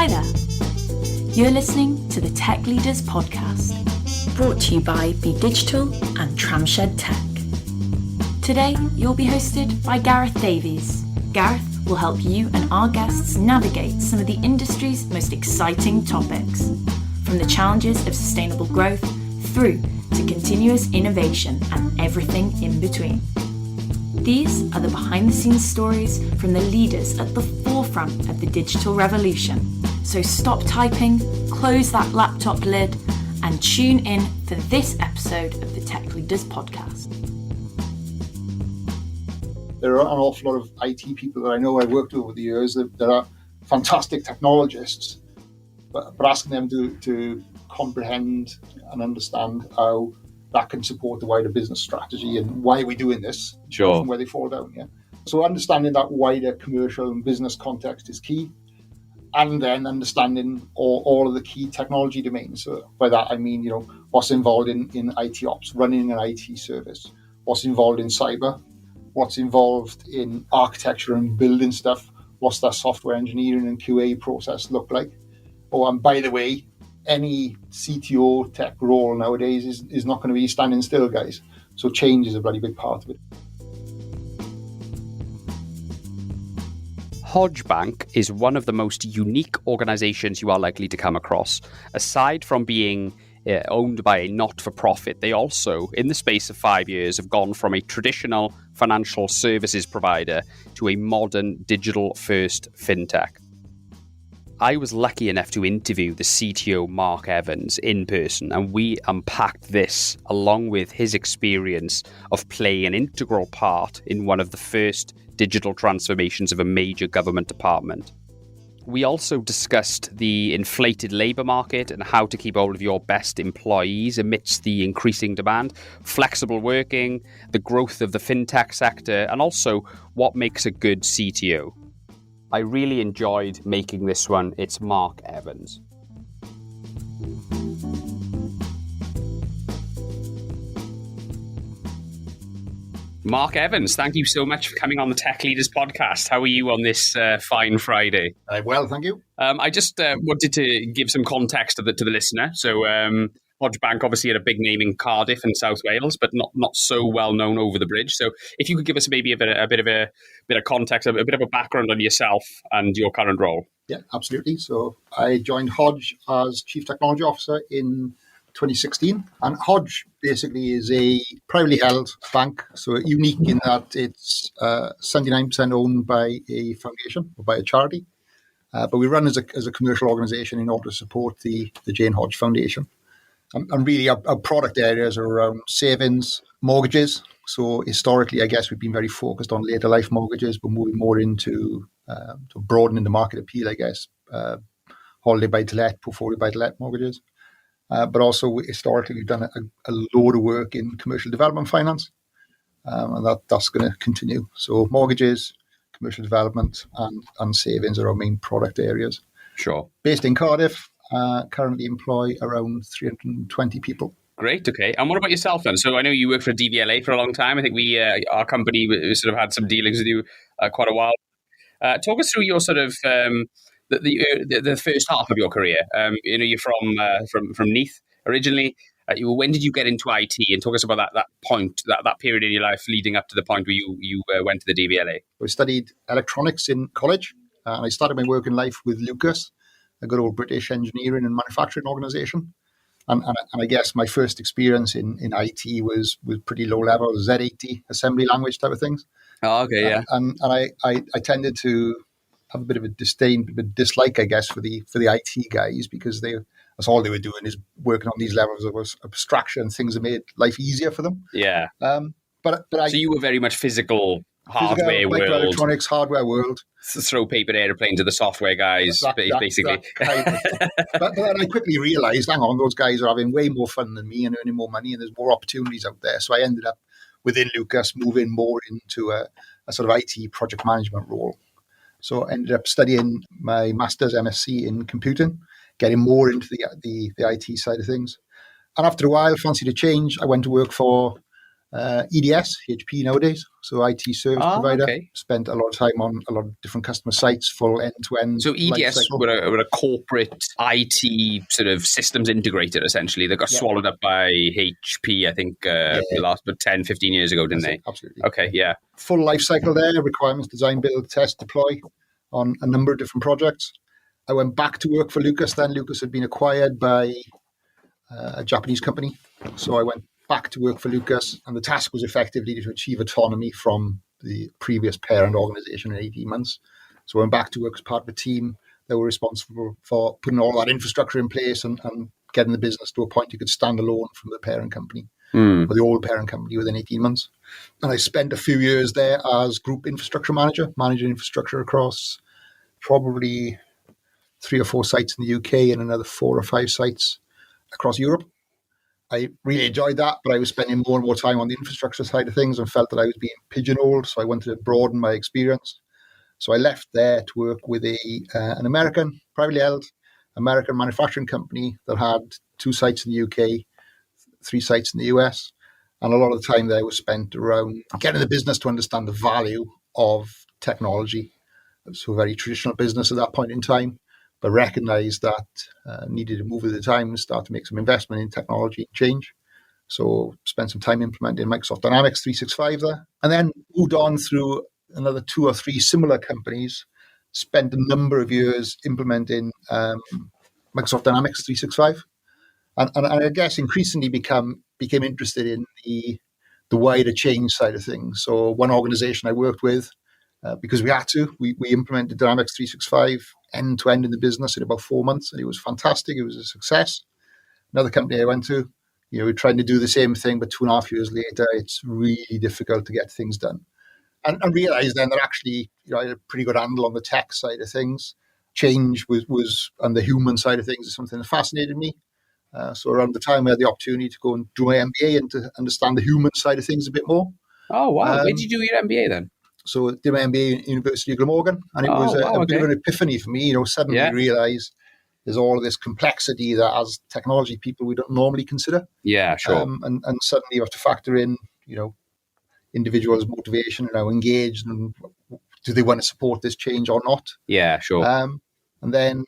Hi there. You're listening to the Tech Leaders Podcast, brought to you by Be Digital and Tramshed Tech. Today, you'll be hosted by Gareth Davies. Gareth will help you and our guests navigate some of the industry's most exciting topics, from the challenges of sustainable growth through to continuous innovation and everything in between. These are the behind-the-scenes stories from the leaders at the forefront of the digital revolution. So stop typing, close that laptop lid, and tune in for this episode of the Tech Leaders Podcast. There are an awful lot of IT people that I know I've worked with over the years that are fantastic technologists, but asking them to comprehend and understand how that can support the wider business strategy and why are we doing this, Sure. and where they fall down. Yeah. So understanding that wider commercial and business context is key, and then understanding all of the key technology domains. So by that I mean, what's involved in IT ops, running an IT service, what's involved in cyber, what's involved in architecture and building stuff, what's that software engineering and QA process look like. Oh, and by the way, any CTO tech role nowadays is not going to be standing still, guys. So change is a bloody big part of it. Hodge Bank is one of the most unique organizations you are likely to come across. Aside from being owned by a not-for-profit, they also, in the space of 5 years, have gone from a traditional financial services provider to a modern digital-first FinTech. I was lucky enough to interview the CTO, Mark Evans, in person, and we unpacked this along with his experience of playing an integral part in one of the first digital transformations of a major government department. We also discussed the inflated labour market and how to keep hold of your best employees amidst the increasing demand, flexible working, the growth of the fintech sector, and also what makes a good CTO. I really enjoyed making this one. It's Mark Evans. Mark Evans, thank you so much for coming on the Tech Leaders Podcast. How are you on this fine Friday? Well, thank you. I just wanted to give some context to the listener. So Hodge Bank obviously had a big name in Cardiff and South Wales, but not so well known over the bridge. So if you could give us maybe a bit of context, a bit of a background on yourself and your current role. Yeah, absolutely. So I joined Hodge as Chief Technology Officer in 2016. And Hodge basically is a privately held bank, so unique in that it's 79% owned by a foundation or by a charity. But we run as a commercial organisation in order to support the Jane Hodge Foundation. And really our product areas are around savings, mortgages. So historically, I guess we've been very focused on later life mortgages, but moving more into broadening the market appeal, I guess. Holiday buy-to-let, portfolio buy-to-let mortgages. But also historically, we've done a load of work in commercial development finance. And that's going to continue. So mortgages, commercial development and savings are our main product areas. Sure. Based in Cardiff. Currently employ around 320 people. Great, okay. And what about yourself then? So I know you worked for DVLA for a long time. I think our company sort of had some dealings with you quite a while. Talk us through your sort of the first half of your career. You're from Neath originally. When did you get into IT? And talk us about that point, that period in your life leading up to the point where you went to the DVLA. I studied electronics in college, and I started my working life with Lucas, a good old British engineering and manufacturing organisation. And I guess my first experience in IT was pretty low level, Z80 assembly language type of things. Oh, okay, yeah. And I tended to have a bit of a disdain, a bit of dislike, I guess, for the IT guys, because that's all they were doing is working on these levels of abstraction, things that made life easier for them. Yeah. So you were very much physical hardware world, electronics, hardware world. Throw paper airplanes to the software guys, basically. But then I quickly realised, hang on, those guys are having way more fun than me and earning more money, and there's more opportunities out there. So I ended up within Lucas moving more into a sort of IT project management role. So I ended up studying my master's MSc in computing, getting more into the IT side of things. And after a while, fancied a change. I went to work for EDS, HP nowadays, so IT service provider. Okay. Spent a lot of time on a lot of different customer sites, full end-to-end. So EDS lifecycle. were a corporate IT sort of systems integrator, essentially. They got swallowed up by HP, I think, last 10, 15 years ago, didn't they? Absolutely. Okay, yeah. Full life cycle there, requirements, design, build, test, deploy on a number of different projects. I went back to work for Lucas then. Lucas had been acquired by a Japanese company. So I went back to work for Lucas, and the task was effectively to achieve autonomy from the previous parent organization in 18 months. So I went back to work as part of a team that were responsible for putting all that infrastructure in place and getting the business to a point you could stand alone from the parent company, or the old parent company, within 18 months. And I spent a few years there as group infrastructure manager, managing infrastructure across probably 3 or 4 sites in the UK and another 4 or 5 sites across Europe. I really enjoyed that, but I was spending more and more time on the infrastructure side of things and felt that I was being pigeonholed. So I wanted to broaden my experience. So I left there to work with an American, privately held American manufacturing company that had 2 sites in the UK, 3 sites in the US. And a lot of the time there was spent around getting the business to understand the value of technology. So a very traditional business at that point in time, but recognized that needed to move with the times, start to make some investment in technology and change. So spent some time implementing Microsoft Dynamics 365 there, and then moved on through another 2 or 3 similar companies, spent a number of years implementing Microsoft Dynamics 365. And I guess increasingly became interested in the wider change side of things. So one organization I worked with, because we had to, we implemented Dynamics 365 end-to-end in the business in about 4 months, and it was fantastic. It was a success. Another company I went to, we're trying to do the same thing, but 2.5 years later, it's really difficult to get things done. And realized then that actually, I had a pretty good handle on the tech side of things. Change was and the human side of things is something that fascinated me. So around the time I had the opportunity to go and do my MBA and to understand the human side of things a bit more. Oh, wow. Where did you do your MBA then? So I did my MBA at University of Glamorgan, and it was a bit of an epiphany for me. Suddenly realize there's all of this complexity that as technology people we don't normally consider. Yeah, sure. And suddenly you have to factor in, individuals' motivation and how engaged and do they want to support this change or not. Yeah, sure. And then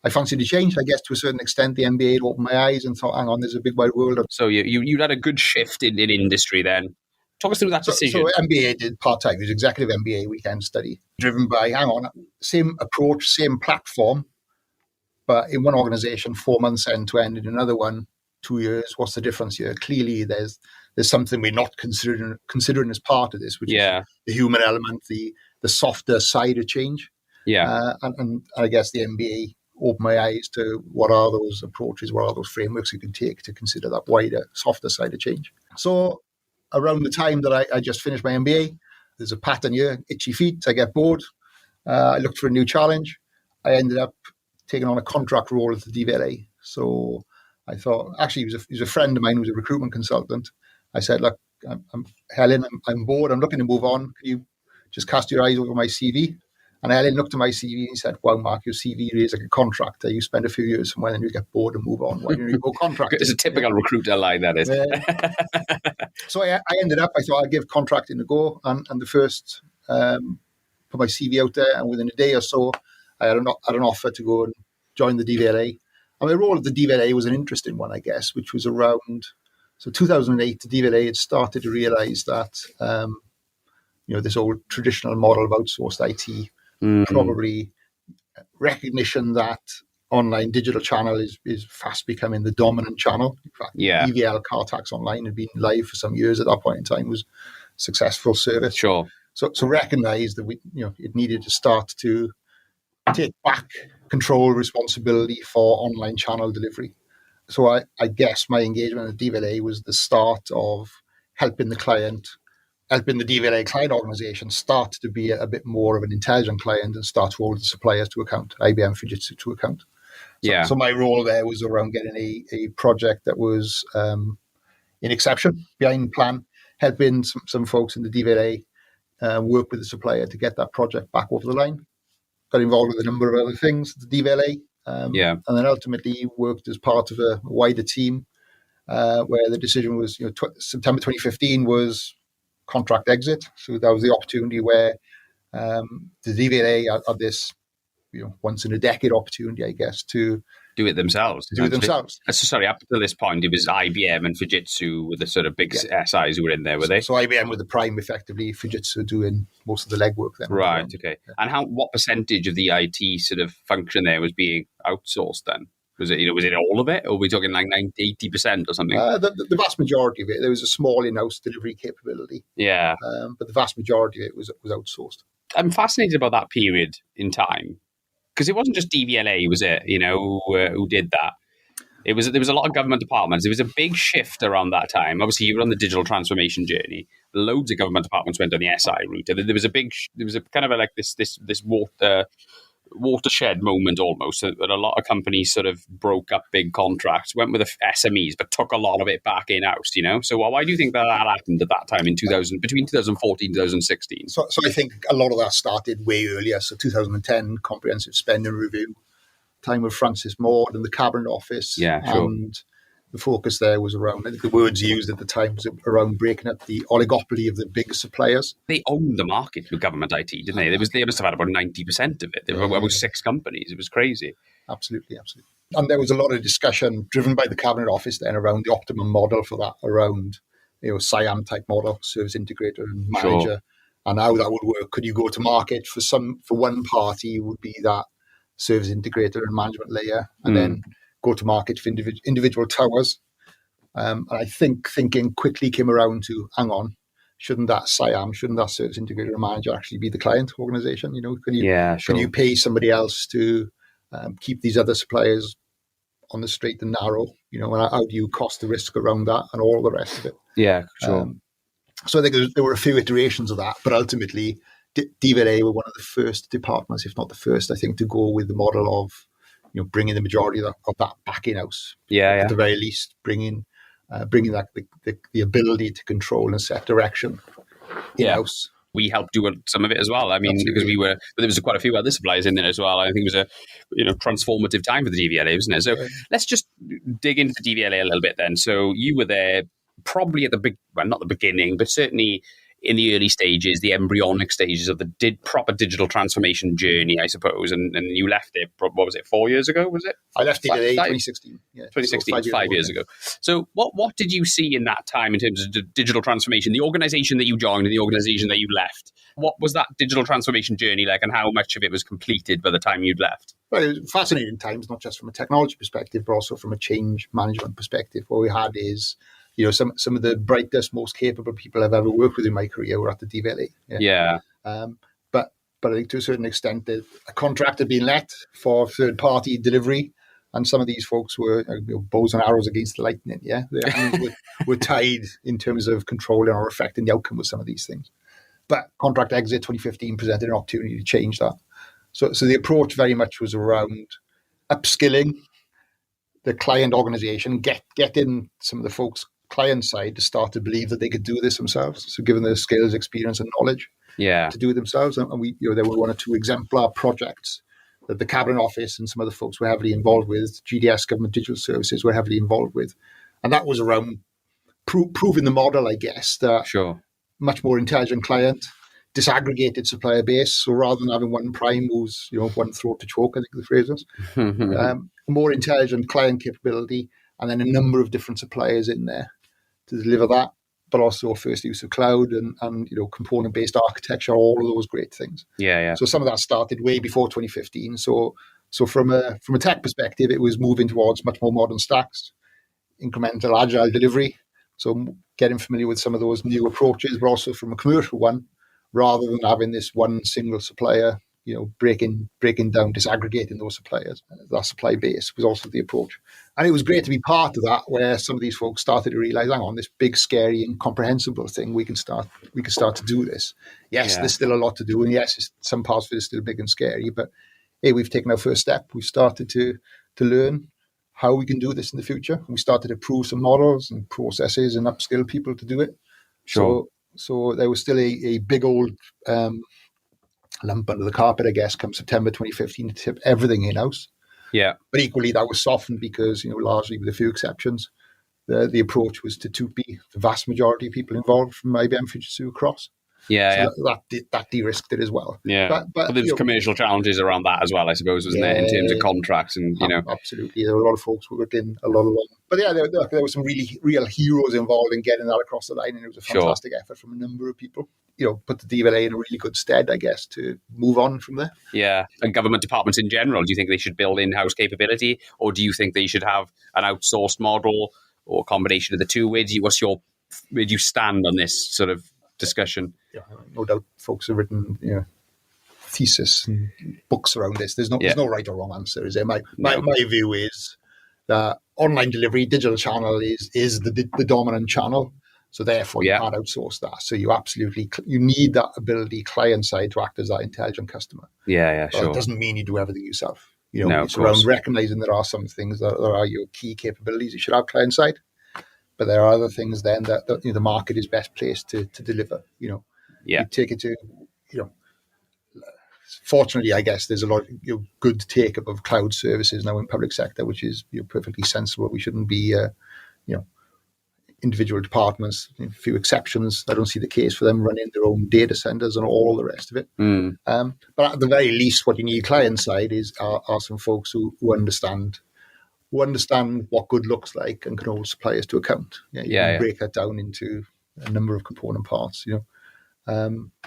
I fancied a change, I guess, to a certain extent. The MBA had opened my eyes and thought, hang on, there's a big wide world. So you had a good shift in industry then. Talk us through that decision. So MBA did part-time. It was executive MBA weekend study, driven by, same approach, same platform, but in one organization, 4 months end to end, in another one, 2 years. What's the difference here? Clearly, there's something we're not considering as part of this, which is the human element, the softer side of change. Yeah. And I guess the MBA opened my eyes to what are those approaches, what are those frameworks you can take to consider that wider, softer side of change. So around the time that I just finished my MBA, there's a pattern here, itchy feet, I get bored. I looked for a new challenge. I ended up taking on a contract role at the DVLA. So I thought, actually, he was a friend of mine who was a recruitment consultant. I said, look, Helen, I'm bored. I'm looking to move on. Can you just cast your eyes over my CV? And Helen looked at my CV and said, wow, Mark, your CV is like a contractor. You spend a few years somewhere and you get bored and move on. Why don't you go contracting? It's a typical recruiter line, that is. So I ended up, I thought I'd give contracting a go. And the first, put my CV out there. And within a day or so, I had an offer to go and join the DVLA. And my role at the DVLA was an interesting one, I guess, which was around, 2008, the DVLA had started to realize that, this old traditional model of outsourced IT, probably recognition that online digital channel is fast becoming the dominant channel. In fact, EVL car tax online had been live for some years at that point in time, was a successful service. Sure. So recognize that it needed to start to take back control responsibility for online channel delivery. So I guess my engagement at DVLA was the start of helping the DVLA client organization start to be a bit more of an intelligent client and start to hold the suppliers to account, IBM, Fujitsu to account. So my role there was around getting a project that was in exception, behind plan, helping some folks in the DVLA work with the supplier to get that project back over the line. Got involved with a number of other things at the DVLA, and then ultimately worked as part of a wider team where the decision was, September 2015 was contract exit. So that was the opportunity where the DVLA had this, once in a decade opportunity, I guess, to do it themselves. do it themselves. So sorry, up to this point, it was IBM and Fujitsu were the sort of big SIs who were in there, were they? So IBM were the prime, effectively, Fujitsu doing most of the legwork then. Right, okay. Yeah. And what percentage of the IT sort of function there was being outsourced then? Was it all of it, or were we talking like 80% or something? The vast majority of it. There was a small in-house delivery capability. Yeah. But the vast majority of it was outsourced. I'm fascinated about that period in time, because it wasn't just DVLA, was it? Who did that? There was a lot of government departments. There was a big shift around that time. Obviously, you were on the digital transformation journey. Loads of government departments went on the SI route. There was a kind of like this watershed moment almost. That a lot of companies sort of broke up big contracts, went with the SMEs, but took a lot of it back in house. So why do you think that happened at that time between 2014 and 2016? So I think a lot of that started way earlier. So 2010 comprehensive spending review, time of Francis Maud and the Cabinet Office. Yeah, sure. And the focus there was around, I think the words used at the time was around breaking up the oligopoly of the big suppliers. They owned the market with government IT, didn't they? They must have had about 90% of it. There were about 6 companies. It was crazy. Absolutely. And there was a lot of discussion driven by the Cabinet Office then around the optimum model for that, around SIAM type model, service integrator and manager, Sure. and how that would work. Could you go to market for one party would be that service integrator and management layer, and then go to market for individual towers. And I think thinking quickly came around to, hang on, shouldn't that service integrator and manager actually be the client organization? Can you pay somebody else to keep these other suppliers on the straight and narrow? And how do you cost the risk around that and all the rest of it? Yeah, sure. So I think there were a few iterations of that, but ultimately DVLA were one of the first departments, if not the first, I think, to go with the model of bringing the majority of that back in house. At the very least, bringing that the ability to control and set direction in house. We helped do some of it as well. I mean, Absolutely. because there was quite a few other suppliers in there as well. I think it was a transformative time for the DVLA, wasn't it? So let's just dig into the DVLA a little bit then. So you were there probably at not the beginning, but certainly in the early stages, the embryonic stages of the proper digital transformation journey, I suppose. And you left it, what was it, 4 years ago, was it? I left DVLA 2016. Yeah, 2016, so 5 years ago. So what did you see in that time in terms of digital transformation? The organization that you joined and the organization that you left, what was that digital transformation journey like, and how much of it was completed by the time you'd left? Well, it was fascinating times, not just from a technology perspective, but also from a change management perspective. What we had is some of the brightest, most capable people I've ever worked with in my career were at the DVLA. Yeah. But I think to a certain extent that a contract had been let for third-party delivery, and some of these folks were bows and arrows against the lightning. Yeah, their hands were tied in terms of controlling or affecting the outcome of some of these things. But contract exit 2015 presented an opportunity to change that. So the approach very much was around upskilling the client organization, getting some of the folks client side to start to believe that they could do this themselves. So given their skills, experience, and knowledge, to do it themselves. And we, there were 1 or 2 exemplar projects that the Cabinet Office and some other folks were heavily involved with. GDS, Government Digital Services, were heavily involved with, and that was around proving the model, I guess, that much more intelligent client, disaggregated supplier base. So rather than having one prime who's one throat to choke, I think the phrase is, more intelligent client capability, and then a number of different suppliers in there to deliver that, but also first use of cloud and component-based architecture, all of those great things. Yeah. So some of that started way before 2015. So from a tech perspective, it was moving towards much more modern stacks, incremental agile delivery. So getting familiar with some of those new approaches, but also from a commercial one, rather than having this one single supplier, breaking down, disaggregating those suppliers. That supply base was also the approach. And it was great to be part of that, where some of these folks started to realize, hang on, this big, scary, incomprehensible thing, we can start to do this. Yes, there's still a lot to do. And yes, some parts of it is still big and scary, but hey, we've taken our first step. We've started to learn how we can do this in the future. We started to prove some models and processes and upskill people to do it. Sure. So there was still a big old lump under the carpet, I guess, come September 2015 to tip everything in-house. Yeah. But equally, that was softened because, largely with a few exceptions, the approach was to 2P the vast majority of people involved from IBM Fujitsu across. Yeah, So that de-risked it as well. yeah. But there was commercial challenges around that as well, I suppose, wasn't it, in terms of contracts and, Absolutely. There were a lot of folks who were getting a lot of long. But yeah, there were some really real heroes involved in getting that across the line, and it was a fantastic effort from a number of people. Put the DVLA in a really good stead, I guess, to move on from there. Yeah. And government departments in general, do you think they should build in-house capability, or do you think they should have an outsourced model or a combination of the two? Where do you stand on this sort of discussion? Yeah, no doubt folks have written thesis and books around this. There's no right or wrong answer, is there? My view is that online delivery, digital channel is the dominant channel. So therefore, you can't outsource that. So you need that ability client side to act as that intelligent customer. Yeah, sure. It doesn't mean you do everything yourself. It's around recognizing there are some things that are your key capabilities you should have client side. But there are other things then that the market is best placed to deliver. You take it to, fortunately, I guess there's a lot of good take-up of cloud services now in public sector, which is perfectly sensible. We shouldn't be, individual departments, a few exceptions. I don't see the case for them running their own data centers and all the rest of it. But at the very least, what you need client side are some folks who understand what good looks like and can hold suppliers to account. You can break that down into a number of component parts.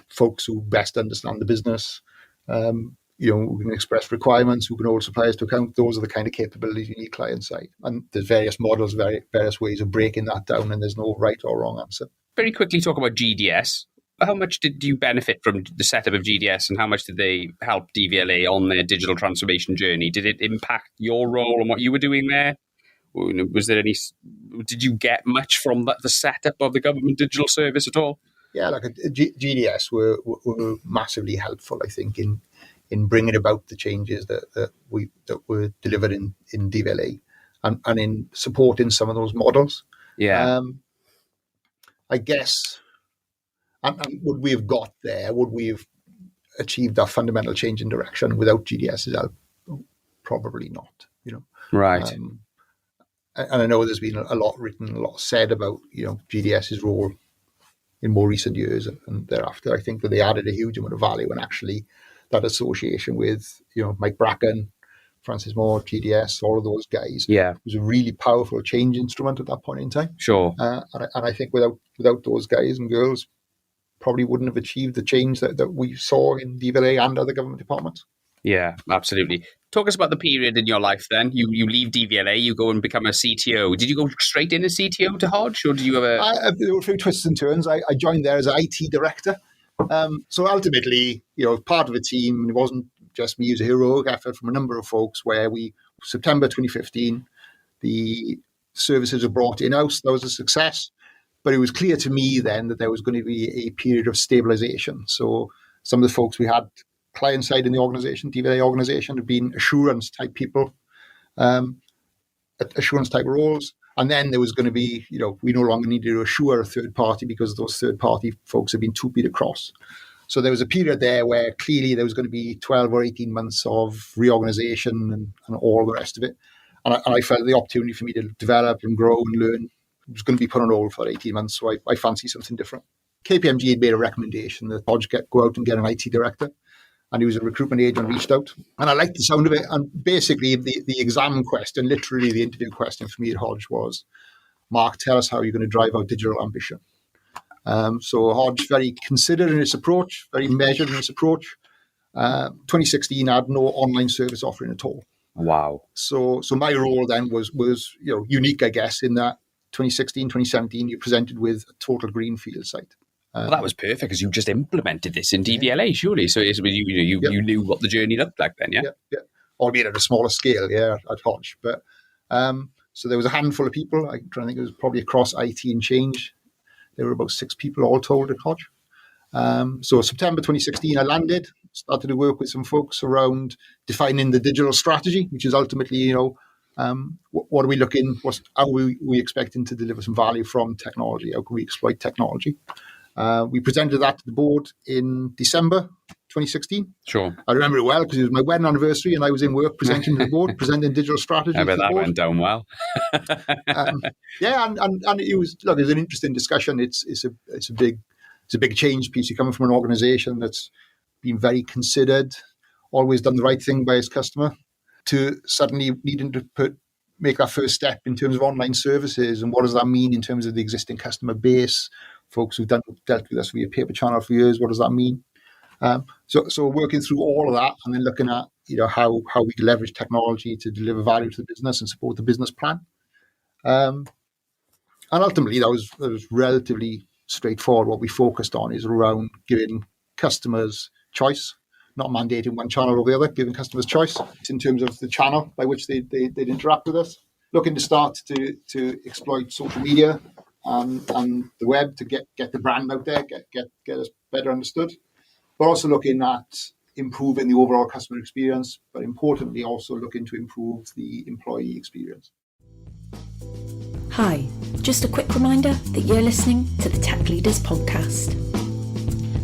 Folks who best understand the business, who can express requirements, who can hold suppliers to account. Those are the kind of capabilities you need client side. And there's various models, various ways of breaking that down, and there's no right or wrong answer. Very quickly talk about GDS. How much did you benefit from the setup of GDS, and how much did they help DVLA on their digital transformation journey? Did it impact your role and what you were doing there? Was there any? Did you get much from the setup of the government digital service at all? Yeah, GDS were massively helpful, I think, in bringing about the changes that were delivered in DVLA and in supporting some of those models. Yeah, I guess. And would we have got there? Would we have achieved that fundamental change in direction without GDS's help? Probably not. Right. And I know there's been a lot written, a lot said about GDS's role in more recent years and thereafter. I think that they added a huge amount of value, and actually that association with Mike Bracken, Francis Moore, GDS, all of those guys. Yeah, it was a really powerful change instrument at that point in time. Sure. And I think without those guys and girls, probably wouldn't have achieved the change that we saw in DVLA and other government departments. Yeah, absolutely. Talk us about the period in your life then. You leave DVLA, you go and become a CTO. Did you go straight in as CTO to Hodge, or did you have there were a few twists and turns. I joined there as an IT director. So ultimately, part of a team, and it wasn't just me, it was a heroic effort from a number of folks where September 2015, the services were brought in-house. That was a success. But it was clear to me then that there was going to be a period of stabilization. So some of the folks we had client side in the organization, DVLA organization, had been assurance type people, assurance type roles. And then there was going to be, we no longer needed to assure a third party because those third party folks had been 2P'd across. So there was a period there where clearly there was going to be 12 or 18 months of reorganization and all the rest of it. And I felt the opportunity for me to develop and grow and learn was going to be put on hold for 18 months, so I fancy something different. KPMG had made a recommendation that Hodge go out and get an IT director, and he was a recruitment agent, reached out, and I liked the sound of it. And basically, the exam question, literally the interview question for me at Hodge was, Mark, tell us how you're going to drive our digital ambition. So Hodge, very considered in its approach, very measured in its approach. 2016 had no online service offering at all. Wow. So my role then was unique, I guess, in that 2016, 2017, you presented with a total greenfield site. Well, that was perfect because you just implemented this in DVLA, surely. So you knew what the journey looked like then, yeah? Yeah. Albeit at a smaller scale, at Hodge. But so there was a handful of people. I'm trying to think it was probably across IT and change. There were about 6 people all told at Hodge. So September 2016, I landed, started to work with some folks around defining the digital strategy, which is ultimately, what are we looking, how are we expecting to deliver some value from technology? How can we exploit technology? We presented that to the board in December 2016. Sure. I remember it well because it was my wedding anniversary and I was in work presenting to the board, presenting digital strategy. I bet to the that board. went down well. Yeah, and it was an interesting discussion. It's a big change piece. You're coming from an organisation that's been very considered, always done the right thing by its customer, to suddenly needing to make that first step in terms of online services, and what does that mean in terms of the existing customer base, folks who've dealt with us via paper channel for years. What does that mean? So working through all of that, and then looking at how we can leverage technology to deliver value to the business and support the business plan. And ultimately, that was relatively straightforward. What we focused on is around giving customers choice, not mandating one channel or the other, giving customers choice in terms of the channel by which they'd interact with us. Looking to start to exploit social media and the web to get the brand out there, get us better understood. But also looking at improving the overall customer experience, but importantly also looking to improve the employee experience. Hi, just a quick reminder that you're listening to the Tech Leaders Podcast.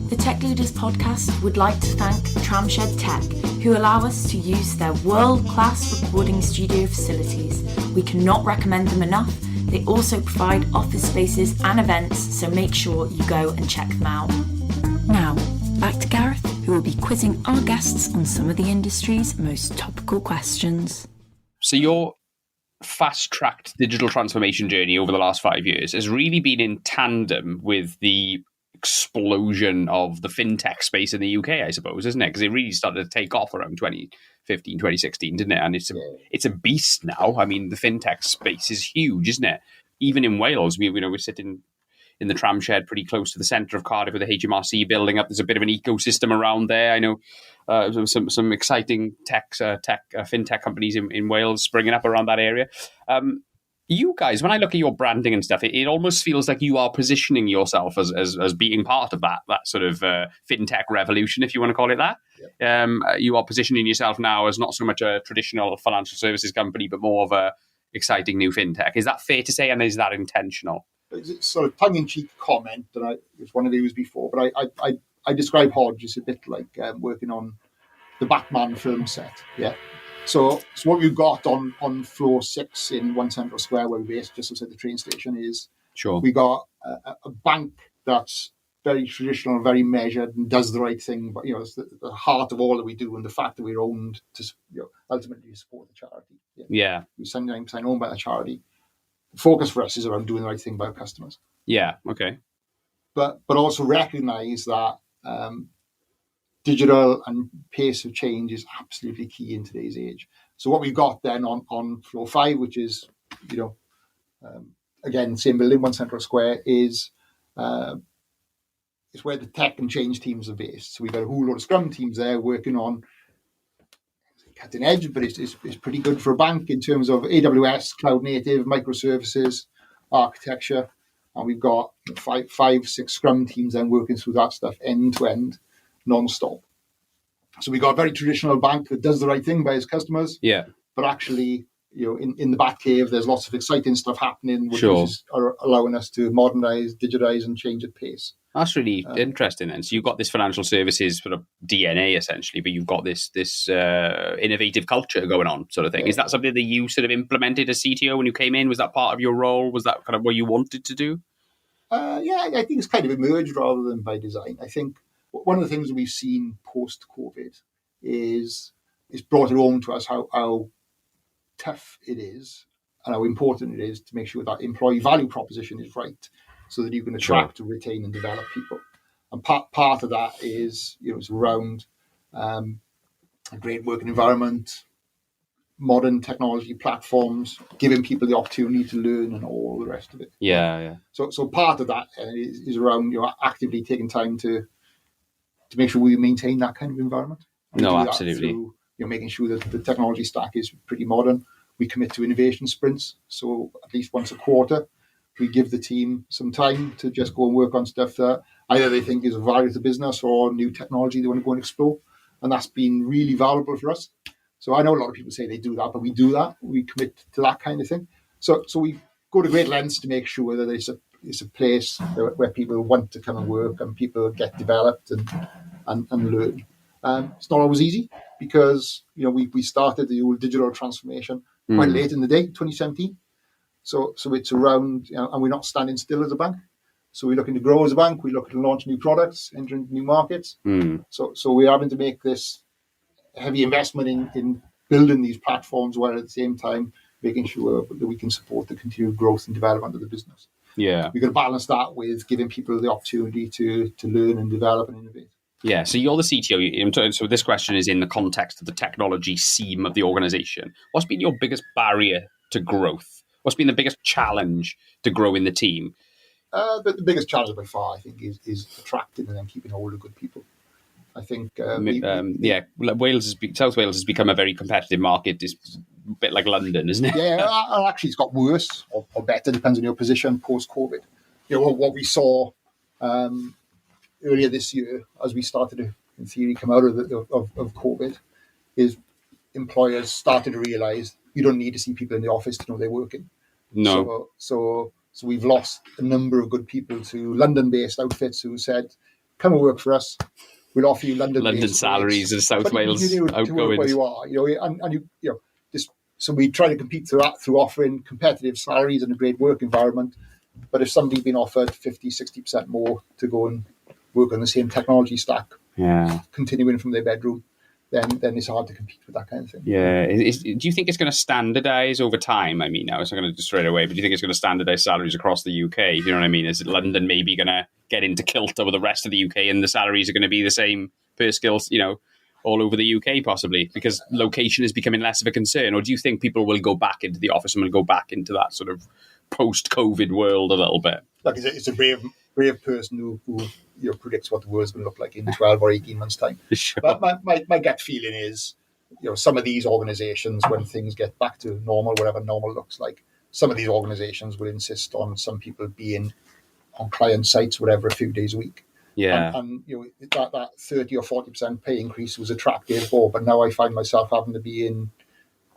The Tech Leaders Podcast would like to thank Tramshed Tech, who allow us to use their world-class recording studio facilities. We cannot recommend them enough. They also provide office spaces and events, so make sure you go and check them out. Now, back to Gareth, who will be quizzing our guests on some of the industry's most topical questions. So your fast-tracked digital transformation journey over the last 5 years has really been in tandem with the explosion of the FinTech space in the UK, I suppose, isn't it? Because it really started to take off around 2015, 2016, didn't it? And it's a beast now. I mean, the FinTech space is huge, isn't it? Even in Wales, we're sitting in the Tramshed pretty close to the centre of Cardiff with the HMRC building up. There's a bit of an ecosystem around there. I know some exciting FinTech companies in Wales springing up around that area. You guys, when I look at your branding and stuff, it almost feels like you are positioning yourself as being part of that sort of FinTech revolution, if you want to call it that. Yeah. You are positioning yourself now as not so much a traditional financial services company, but more of a exciting new FinTech. Is that fair to say, and is that intentional? It's sort of tongue-in-cheek comment, and it was one of these before, but I describe Hodge as a bit like working on the Batman film set. Yeah. So what we've got on floor 6 in One Central Square, where we're based, just outside the train station, is we got a bank that's very traditional, very measured, and does the right thing. But it's the heart of all that we do, and the fact that we're owned to ultimately support the charity. Yeah. We're 79% owned by the charity. The focus for us is around doing the right thing by our customers. Yeah. Okay. But also recognise that digital and pace of change is absolutely key in today's age. So what we've got then on floor 5, which is, again, same building, One Central Square, is where the tech and change teams are based. So we've got a whole lot of Scrum teams there working on cutting edge, but it's pretty good for a bank in terms of AWS, cloud native, microservices, architecture. And we've got 5-6 Scrum teams then working through that stuff end to end, non-stop. So we got a very traditional bank that does the right thing by its customers. Yeah. But actually, in the Batcave, there's lots of exciting stuff happening, which is allowing us to modernize, digitize, and change at pace. That's really interesting then. So you've got this financial services sort of DNA essentially, but you've got this innovative culture going on sort of thing. Is that something that you sort of implemented as CTO when you came in? Was that part of your role? Was that kind of what you wanted to do? I think it's kind of emerged rather than by design. I think one of the things that we've seen post-COVID is brought it home to us how tough it is and how important it is to make sure that employee value proposition is right, so that you can attract, retain, and develop people. And part of that is, it's around a great working environment, modern technology platforms, giving people the opportunity to learn, and all the rest of it. Yeah. So part of that is around actively taking time to make sure we maintain that kind of environment. No, absolutely. Through, making sure that the technology stack is pretty modern. We commit to innovation sprints, so at least once a quarter, we give the team some time to just go and work on stuff that either they think is of value to the business or new technology they want to go and explore. And that's been really valuable for us. So I know a lot of people say they do that, but we do that. We commit to that kind of thing. So we go to great lengths to make sure that it's a place where people want to come and work and people get developed and learn. It's not always easy because we started the old digital transformation quite late in the day, 2017. So it's around, and we're not standing still as a bank. So we're looking to grow as a bank. We're looking to launch new products, enter into new markets. So we're having to make this heavy investment in building these platforms while at the same time making sure that we can support the continued growth and development of the business. Yeah. We've got to balance that with giving people the opportunity to learn and develop and innovate. Yeah, so you're the CTO. So this question is in the context of the technology seam of the organization. What's been your biggest barrier to growth? What's been the biggest challenge to grow in the team? The biggest challenge by far, I think, is attracting and then keeping hold of good people. I think, South Wales has become a very competitive market. It's a bit like London, isn't it? Yeah, actually, it's got worse or better, depends on your position post-COVID. What we saw earlier this year, as we started to, in theory, come out of COVID, is employers started to realise you don't need to see people in the office to know they're working. No. So we've lost a number of good people to London-based outfits who said, "Come and work for us. We'll offer you London salaries and South Wales outgoings. To work where you are." So we try to compete through offering competitive salaries and a great work environment. But if somebody's been offered 50, 60% more to go and work on the same technology stack, continuing from their bedroom, then it's hard to compete with that kind of thing. Yeah. Do you think it's going to standardise over time? I mean, now it's not going to do straight away, but do you think it's going to standardise salaries across the UK? You know what I mean? Is London maybe going to get into kilter with the rest of the UK and the salaries are going to be the same per skills, all over the UK possibly, because location is becoming less of a concern? Or do you think people will go back into the office and will go back into that sort of post-COVID world a little bit? Like it's a brave person who predicts what the world's going to look like in 12 or 18 months' time. Sure. But my gut feeling is, some of these organisations, when things get back to normal, whatever normal looks like, some of these organisations will insist on some people being on client sites, whatever, a few days a week. Yeah. And that 30 or 40% pay increase was attractive, but now I find myself having to be in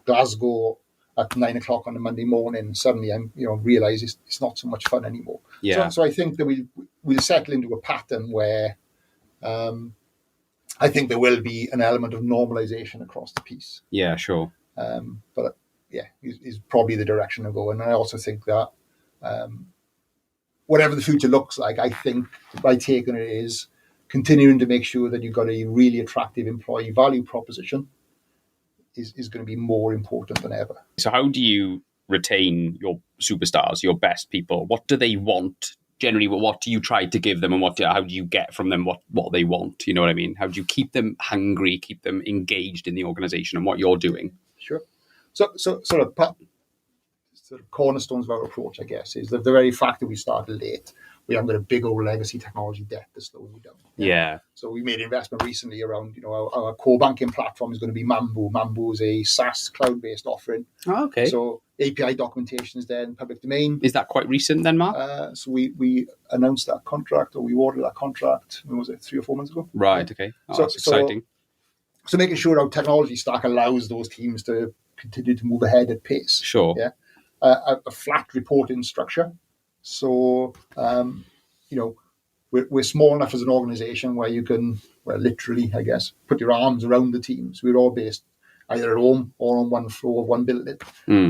Glasgow at 9 o'clock on a Monday morning. Suddenly I'm, realise it's not so much fun anymore. Yeah. So I think that we'll settle into a pattern where I think there will be an element of normalisation across the piece. Yeah, sure. But is probably the direction to go. And I also think that whatever the future looks like, I think my take on it is continuing to make sure that you've got a really attractive employee value proposition is going to be more important than ever. So how do you retain your superstars, your best people? What do they want? Generally, what do you try to give them, and how do you get from them what they want? You know what I mean? How do you keep them hungry, keep them engaged in the organisation and what you're doing? Sure. So sort of cornerstones of our approach, I guess, is that the very fact that we started late, we haven't got a big old legacy technology debt to slow you down. Yeah. So we made an investment recently around, our core banking platform is going to be Mambu. Mambu is a SaaS cloud-based offering. Oh, okay. So API documentation is there in public domain. Is that quite recent then, Mark? So we announced that contract, or we awarded that contract, when was it, 3 or 4 months ago? Right, okay. That's exciting. So making sure our technology stack allows those teams to continue to move ahead at pace. Sure. Yeah. A flat reporting structure. So, we're small enough as an organisation where you can, literally, I guess, put your arms around the teams. We're all based either at home or on one floor of one building.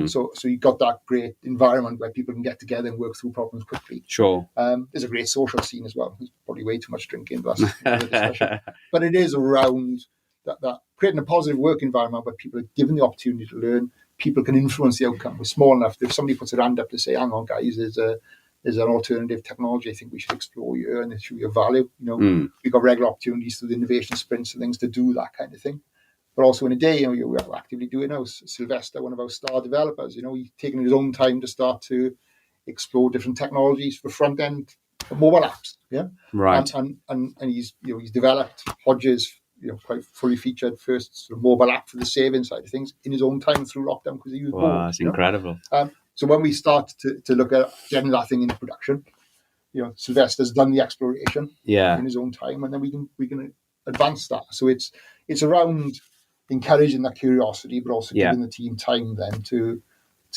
So you've got that great environment where people can get together and work through problems quickly. Sure. There's a great social scene as well. There's probably way too much drinking, but that's another discussion. But it is around that creating a positive work environment where people are given the opportunity to learn. People can influence the outcome. We're small enough that if somebody puts their hand up to say, "Hang on, guys, there's an alternative technology I think we should explore here, and it should be of value." We've got regular opportunities through the innovation sprints and things to do that kind of thing. But also in a day, we're actively doing now. Sylvester, one of our star developers, he's taken his own time to start to explore different technologies for front end mobile apps. Yeah, right. And he's he's developed Hodge's quite fully featured first sort of mobile app for the saving side of things in his own time through lockdown because he was bored. Wow, that's incredible. So when we start to look at getting that thing into production, Sylvester's done the exploration in his own time, and then we can advance that. So it's around encouraging that curiosity, but also giving the team time then to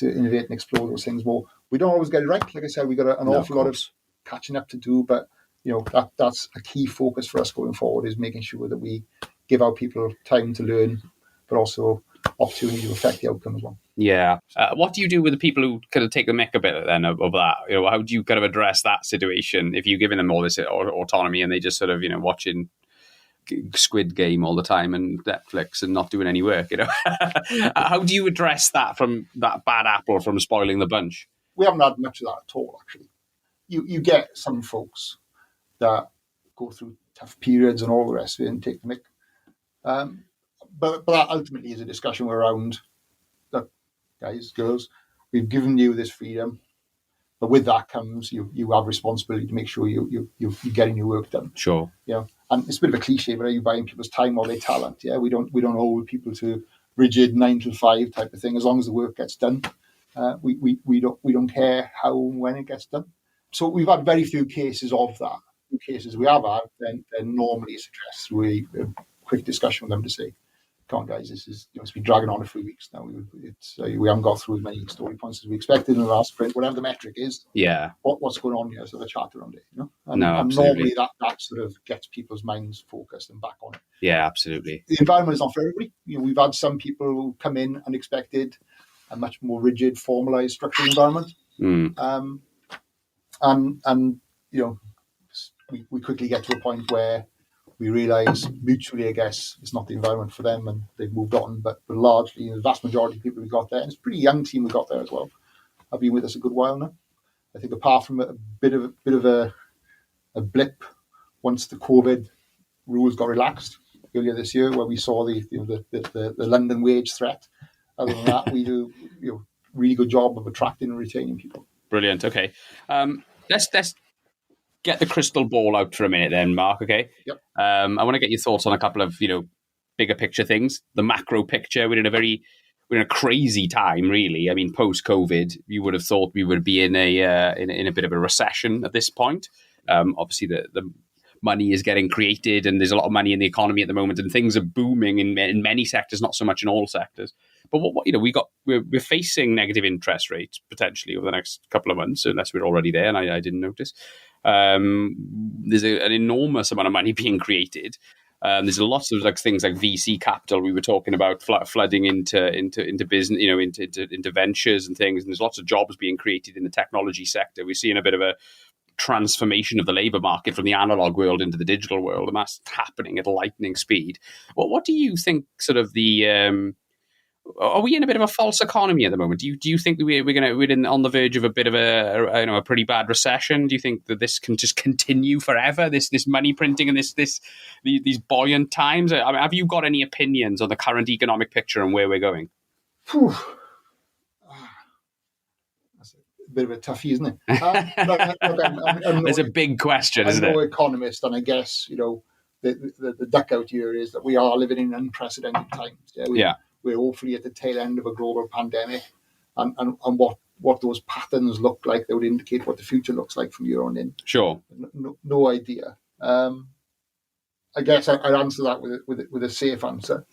innovate and explore those things more. We don't always get it right. Like I said, we got an awful lot of catching up to do, but that's a key focus for us going forward, is making sure that we give our people time to learn, but also opportunity to affect the outcome as well. Yeah. What do you do with the people who kind of take the mick a bit then of that? How do you kind of address that situation if you're giving them all this autonomy and they just sort of, watching Squid Game all the time and Netflix and not doing any work, How do you address that from that bad apple from spoiling the bunch? We haven't had much of that at all, actually. You get some folks that go through tough periods and all the rest of it and take the mick. But that ultimately is a discussion around, look, guys, girls, we've given you this freedom, but with that comes you have responsibility to make sure you're getting your work done. Sure. And it's a bit of a cliche, but are you buying people's time or their talent? Yeah, we don't hold people to rigid 9 to 5 type of thing. As long as the work gets done, we don't care how and when it gets done. So we've had very few cases of that. The cases we have had, then normally it's addressed through a quick discussion with them to say, come on, guys, this is it's been dragging on for 3 weeks now. We haven't got through as many story points as we expected in the last sprint, whatever the metric is. Yeah. What's going on here? So the chat around it, And absolutely. normally that sort of gets people's minds focused and back on it. Yeah, absolutely. The environment is not for everybody. We've had some people who come in and expected a much more rigid, formalized, structured environment. And we quickly get to a point where we realise mutually, I guess, it's not the environment for them and they've moved on. But largely, the vast majority of people we got there, and it's a pretty young team we got there as well, have been with us a good while now. I think apart from a bit of a blip once the COVID rules got relaxed earlier this year, where we saw the London wage threat. Other than that, we do really good job of attracting and retaining people. Brilliant. Okay, let's get the crystal ball out for a minute then, Mark, okay? Yep. I want to get your thoughts on a couple of, bigger picture things. The macro picture, we're in a crazy time, really. I mean, post-COVID, you would have thought we would be in a bit of a recession at this point. Obviously, the money is getting created and there's a lot of money in the economy at the moment and things are booming in many sectors, not so much in all sectors. But we're facing negative interest rates potentially over the next couple of months, unless we're already there and I didn't notice. There's an enormous amount of money being created. There's lots of things like VC capital we were talking about flooding into business, into ventures and things. And there's lots of jobs being created in the technology sector. We're seeing a bit of a transformation of the labour market from the analog world into the digital world, and that's happening at lightning speed. Well, what do you think? Sort of are we in a bit of a false economy at the moment? Do you think that we're on the verge of a bit of a pretty bad recession? Do you think that this can just continue forever? This money printing and these buoyant times. I mean, have you got any opinions on the current economic picture and where we're going? That's a bit of a toughie, isn't it? There's a big question, isn't it? I'm no economist, and I guess the duck-out here is that we are living in unprecedented times. We're hopefully at the tail end of a global pandemic, and what those patterns look like, they would indicate what the future looks like from here on in. Sure. No idea. I guess I'd answer that with a safe answer.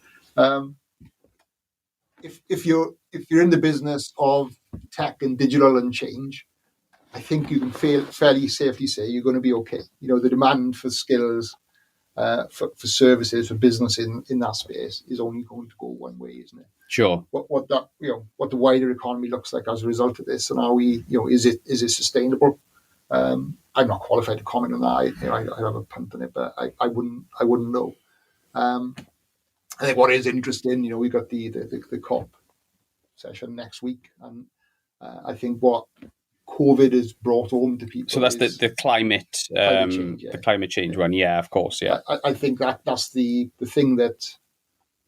If you're in the business of tech and digital and change, I think you can fairly safely say you're going to be okay. The demand for skills, for services, for business in that space is only going to go one way, isn't it? Sure. What the wider economy looks like as a result of this, and are we, is it sustainable? I'm not qualified to comment on that. I have a punt on it, but I wouldn't know. I think what is interesting, we got the COP session next week, and I think what COVID has brought home to people. So that's the climate change, the climate change one, yeah, of course, yeah. I think that's the thing that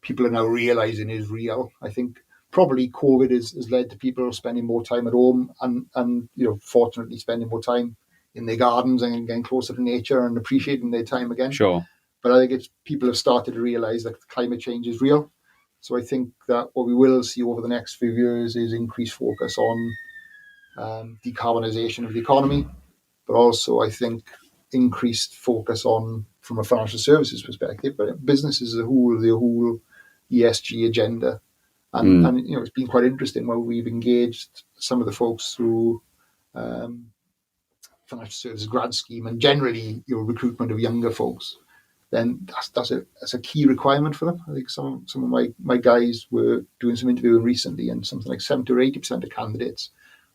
people are now realizing is real. I think probably COVID has led to people spending more time at home and fortunately spending more time in their gardens and getting closer to nature and appreciating their time again. Sure. But I think people have started to realize that climate change is real. So I think that what we will see over the next few years is increased focus on decarbonisation of the economy, but also I think increased focus on, from a financial services perspective, but businesses as a whole, the whole ESG agenda. And it's been quite interesting where we've engaged some of the folks through financial services grad scheme and generally recruitment of younger folks then that's a key requirement for them. I think some of my guys were doing some interviewing recently, and something like 70 or 80% of candidates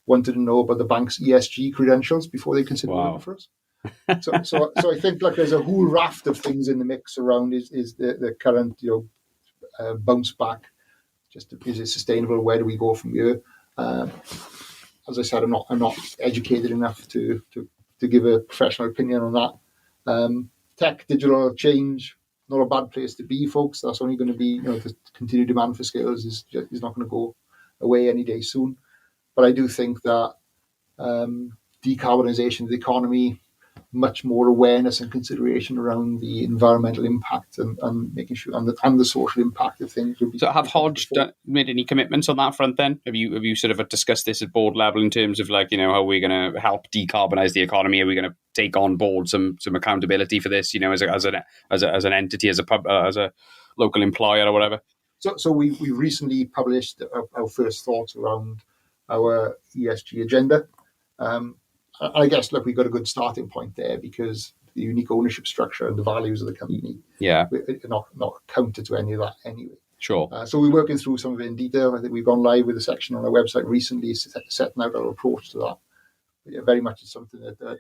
wanted to know about the bank's ESG credentials before they considered working for us. So I think like there's a whole raft of things in the mix around is the current bounce back. Just is it sustainable? Where do we go from here? As I said, I'm not educated enough to give a professional opinion on that. Tech, digital change, not a bad place to be, folks. That's only going to be, the continued demand for skills is not going to go away any day soon. But I do think that decarbonisation of the economy, much more awareness and consideration around the environmental impact and making sure and the social impact of things. So have Hodge made any commitments on that front then? Have you sort of discussed this at board level in terms of like, how we're going to help decarbonise the economy? Are we going to take on board some accountability for this, as an entity, as a local employer or whatever? So we recently published our first thoughts around our ESG agenda. I guess, look, we've got a good starting point there because the unique ownership structure and the values of the company are not counter to any of that anyway. Sure. So we're working through some of it in detail. I think we've gone live with a section on our website recently setting out our approach to that. But yeah, very much it's something that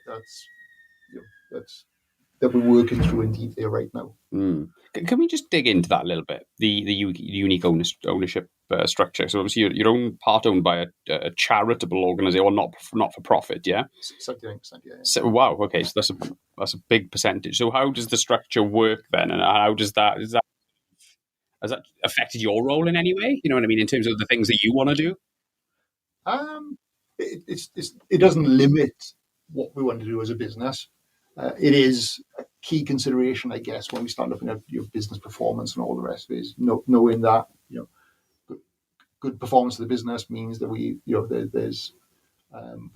we're working through in detail right now. Can we just dig into that a little bit? The unique ownership structure. So obviously you're part owned by a charitable organisation or not for profit, yeah. 79%, yeah. So, wow. Okay, so that's a big percentage. So how does the structure work then, and how has that affected your role in any way? You know what I mean, in terms of the things that you want to do. It doesn't limit what we want to do as a business. It is a key consideration, I guess, when we start looking at your business performance and all the rest of it, is knowing that good performance of the business means that we're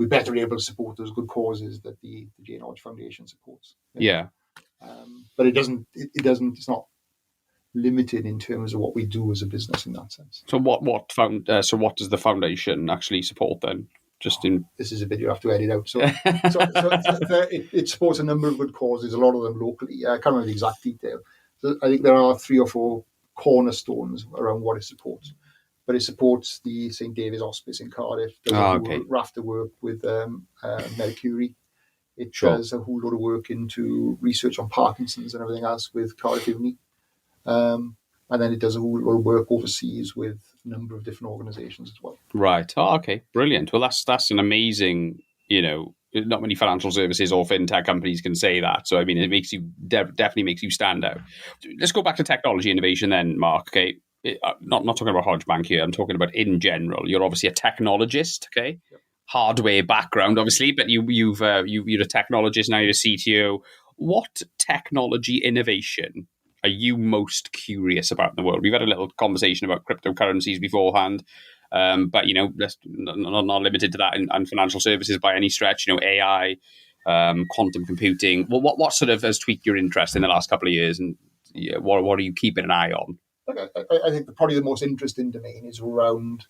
better able to support those good causes that the Jane Hodge Foundation supports. Yeah. But it's not limited in terms of what we do as a business in that sense. So what does the foundation actually support then? This is a bit you have to edit out. So it supports a number of good causes, a lot of them locally. I can't remember the exact detail. So I think there are 3 or 4 cornerstones around what it supports. But it supports the St David's Hospice in Cardiff. Does a whole raft of work with Mercury. It does a whole lot of work into research on Parkinson's and everything else with Cardiff Uni. And then it does a whole lot of work overseas with a number of different organisations as well. Right. Oh, okay. Brilliant. Well, that's an amazing, not many financial services or fintech companies can say that. So, I mean, it makes you definitely makes you stand out. Let's go back to technology innovation then, Mark. Okay. Not talking about Hodge Bank here. I'm talking about in general. You're obviously a technologist, okay? Yep. Hardware background, obviously, but you're a technologist now. You're a CTO. What technology innovation are you most curious about in the world? We've had a little conversation about cryptocurrencies beforehand, but that's not limited to that and financial services by any stretch. AI, quantum computing. Well, what sort of has tweaked your interest in the last couple of years, and what are you keeping an eye on? I think probably the most interesting domain is around,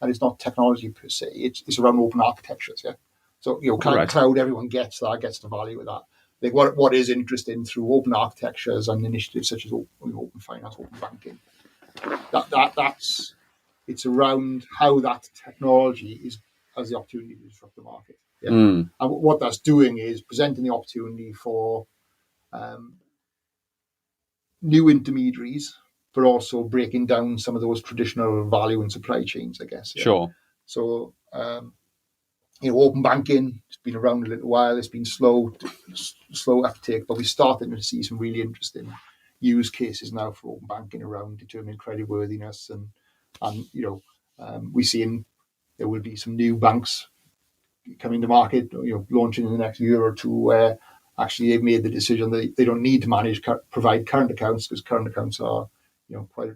and it's not technology per se, it's around open architectures, yeah? So, cloud, everyone gets the value of that. I think what is interesting through open architectures and initiatives such as open finance, open banking, it's around how that technology has the opportunity to disrupt the market. Yeah? And what that's doing is presenting the opportunity for new intermediaries, but also breaking down some of those traditional value and supply chains, I guess. Yeah? Sure. So, open banking, it's been around a little while. It's been slow uptake, but we're starting to see some really interesting use cases now for open banking around determining creditworthiness. And we're seeing there will be some new banks coming to market, launching in the next year or two, where actually they've made the decision that they don't need to provide current accounts, because current accounts are quite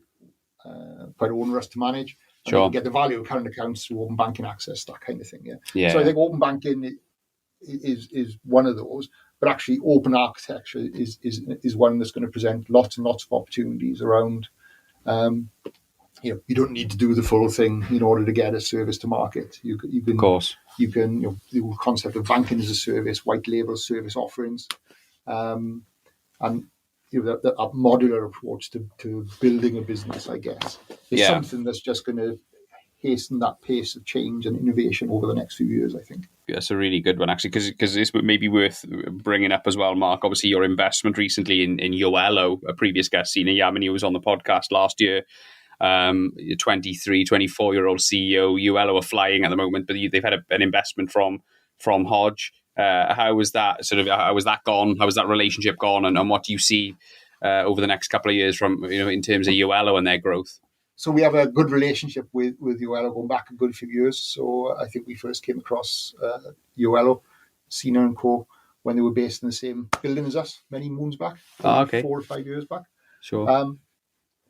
onerous to manage. And sure. You can get the value of current accounts through open banking access, that kind of thing. Yeah. So I think open banking is one of those, but actually open architecture is one that's going to present lots and lots of opportunities around. You don't need to do the full thing in order to get a service to market. You can, of course, the concept of banking as a service, white label service offerings, and that modular approach to building a business, I guess, is something that's just going to hasten that pace of change and innovation over the next few years, I think. That's a really good one, actually, because this may be worth bringing up as well, Mark. Obviously, your investment recently in Yoello, a previous guest, Sina Yamini, who was on the podcast last year. 23, 24-year-old CEO. Yoello are flying at the moment, but they've had an investment from Hodge. How was that gone? How was that relationship gone? And what do you see over the next couple of years from in terms of Yoello and their growth? So we have a good relationship with Yoello going back a good few years. So I think we first came across Yoello, Sina and Co. when they were based in the same building as us many moons back, 4 or 5 years back. Sure.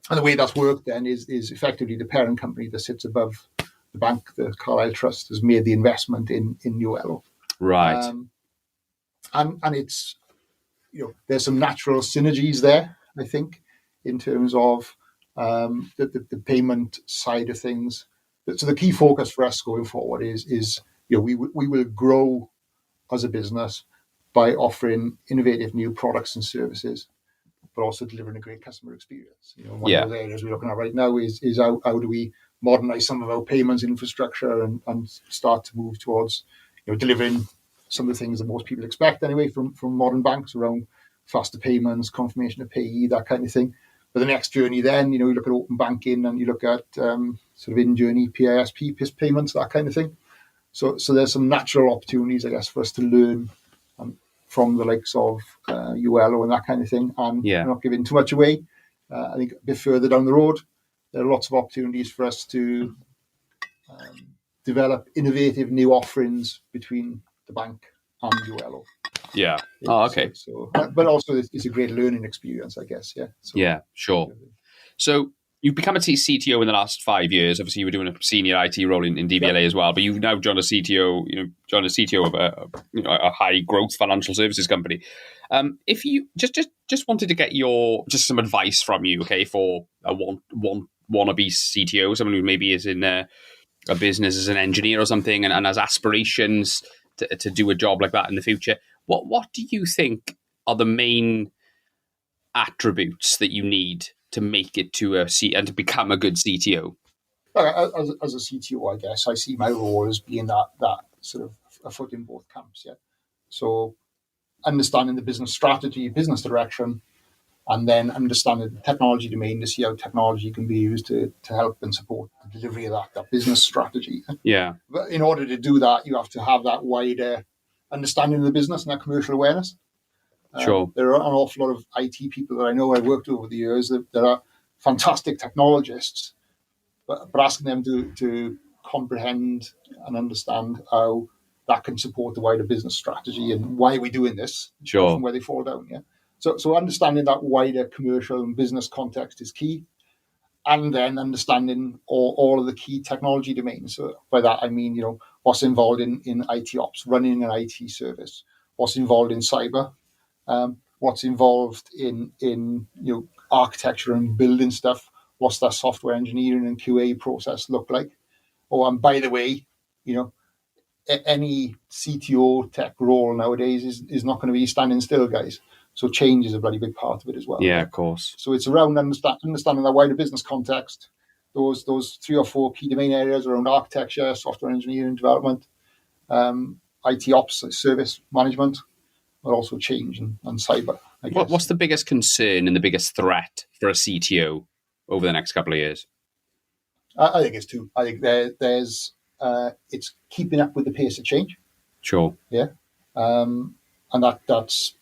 And the way that's worked then is effectively the parent company that sits above the bank, the Carlyle Trust, has made the investment in Yoello. Right. And it's, there's some natural synergies there, I think, in terms of the payment side of things. So the key focus for us going forward is we will grow as a business by offering innovative new products and services, but also delivering a great customer experience. One of the areas we're looking at right now is how do we modernize some of our payments infrastructure and start to move towards delivering some of the things that most people expect anyway from modern banks around faster payments, confirmation of payee, that kind of thing. But the next journey then, you look at open banking and you look at sort of in-journey PISP, PIS payments, that kind of thing. So there's some natural opportunities, I guess, for us to learn from the likes of Yoello and that kind of thing. And we're not giving too much away. I think a bit further down the road, there are lots of opportunities for us to develop innovative new offerings between the bank and Yoello. Yeah. Oh, okay. But also it's a great learning experience, I guess. Yeah. Yeah, sure. So you've become a CTO in the last 5 years. Obviously, you were doing a senior IT role in DVLA as well, but you've now joined a CTO. Joined a CTO of a high growth financial services company. If you just wanted to get some advice from you, okay, for a wannabe CTO, someone who maybe is in a business as an engineer or something, and has aspirations to do a job like that in the future. What do you think are the main attributes that you need to make it to and to become a good CTO? As a CTO, I guess I see my role as being that sort of a foot in both camps. Yeah. So understanding the business strategy, business direction, and then understanding the technology domain to see how technology can be used to help and support the delivery of that business strategy. Yeah. But in order to do that, you have to have that wider understanding of the business and that commercial awareness. Sure. There are an awful lot of IT people that I know I've worked with over the years that are fantastic technologists, but asking them to comprehend and understand how that can support the wider business strategy and why are we doing this, sure, where they fall down. Yeah. So understanding that wider commercial and business context is key. And then understanding all of the key technology domains. So by that, I mean, what's involved in IT ops, running an IT service, what's involved in cyber, what's involved in architecture and building stuff, what's that software engineering and QA process look like? Oh, and by the way, any CTO tech role nowadays is not going to be standing still, guys. So change is a bloody big part of it as well. Yeah, of course. So it's around understanding the wider business context, those 3 or 4 key domain areas around architecture, software engineering, development, IT ops, service management, but also change and cyber, I guess. What's the biggest concern and the biggest threat for a CTO over the next couple of years? I think it's 2. I think there's it's keeping up with the pace of change. Sure. Yeah. And that's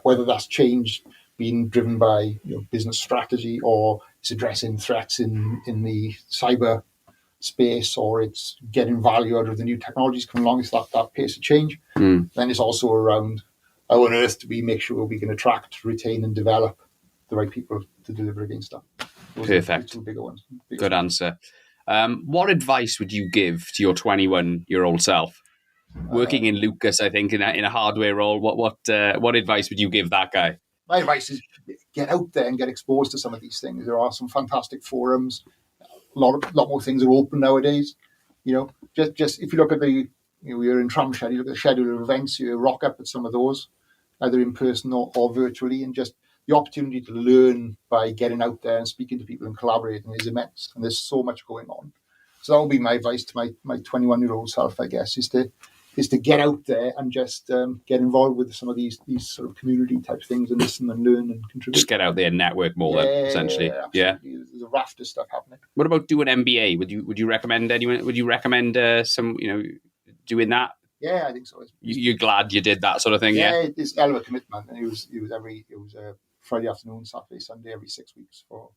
whether that's change being driven by business strategy, or it's addressing threats in the cyber space, or it's getting value out of the new technologies coming along. It's that pace of change. Then it's also around how on earth do we make sure we can attract, retain, and develop the right people to deliver against that. Those Perfect. Are the 2 bigger ones. Good answer. What advice would you give to your 21-year-old self? Working in Lucas, I think, in a hardware role, what advice would you give that guy? My advice is get out there and get exposed to some of these things. There are some fantastic forums. A lot more things are open nowadays. Just if you look at you're in Tramshed, you look at the schedule of events, you rock up at some of those, either in person or virtually, and just the opportunity to learn by getting out there and speaking to people and collaborating is immense. And there's so much going on. So that would be my advice to my 21-year-old self, I guess, is to get out there and just get involved with some of these sort of community type things and listen and learn and contribute. Just get out there and network more, then, essentially. Yeah. There's a raft of stuff happening. What about doing MBA? Would you recommend anyone? Would you recommend some, doing that? Yeah, I think so. You're glad you did that sort of thing, yeah? It's a hell of a commitment, and it was a Friday afternoon, Saturday, Sunday, every 6 weeks for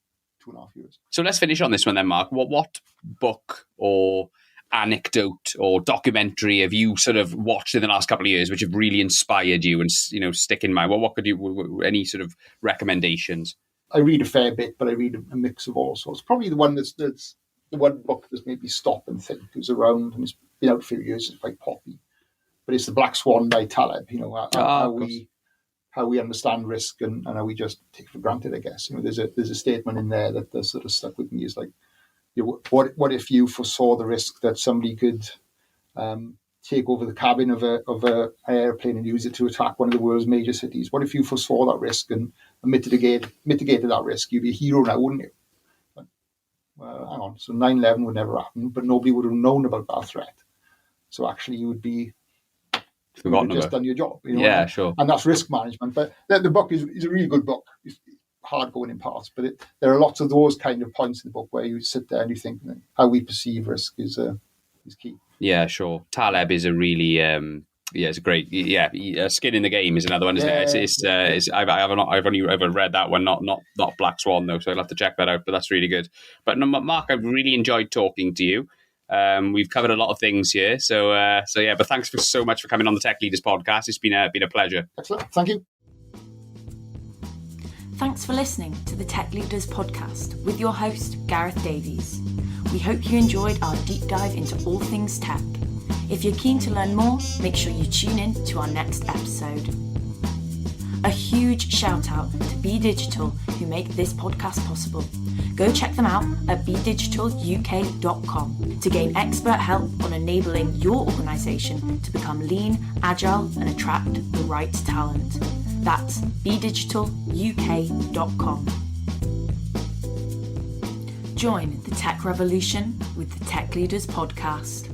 2.5 years. So let's finish on this one then, Mark. What book or anecdote or documentary have you sort of watched in the last couple of years which have really inspired you and stick in mind? What could you? Any sort of recommendations? I read a fair bit, but I read a mix of all sorts. Probably the one that's the one book that's made me stop and think. It was around, and it's been out for a few years. It's quite poppy, but it's The Black Swan by Taleb. How we understand risk and how we just take for granted, I guess. There's a statement in there that sort of stuck with me. Is like, what if you foresaw the risk that somebody could take over the cabin of an airplane and use it to attack one of the world's major cities? What if you foresaw that risk and mitigated that risk? You'd be a hero now, wouldn't you? But, well, hang on. So 9/11 would never happen, but nobody would have known about that threat. So actually, you would be forgotten just done your job. Yeah, sure. And that's risk management. But the book is a really good book. It's hard going in parts, but there are lots of those kind of points in the book where you sit there and you think how we perceive risk is key. Yeah, sure. Taleb is a really it's a great skin in the game is another one, isn't it? I've only ever read that one, not Black Swan though, so I'll have to check that out. But that's really good. But Mark, I've really enjoyed talking to you. We've covered a lot of things here, so yeah. But thanks so much for coming on the Tech Leaders podcast. It's been a pleasure. Excellent, thank you. Thanks for listening to the Tech Leaders podcast with your host Gareth Davies. We hope you enjoyed our deep dive into all things tech. If you're keen to learn more, make sure you tune in to our next episode. A huge shout out to Be Digital who make this podcast possible. Go check them out at bedigitaluk.com to gain expert help on enabling your organisation to become lean, agile and attract the right talent. That's bedigitaluk.com. Join the tech revolution with the Tech Leaders podcast.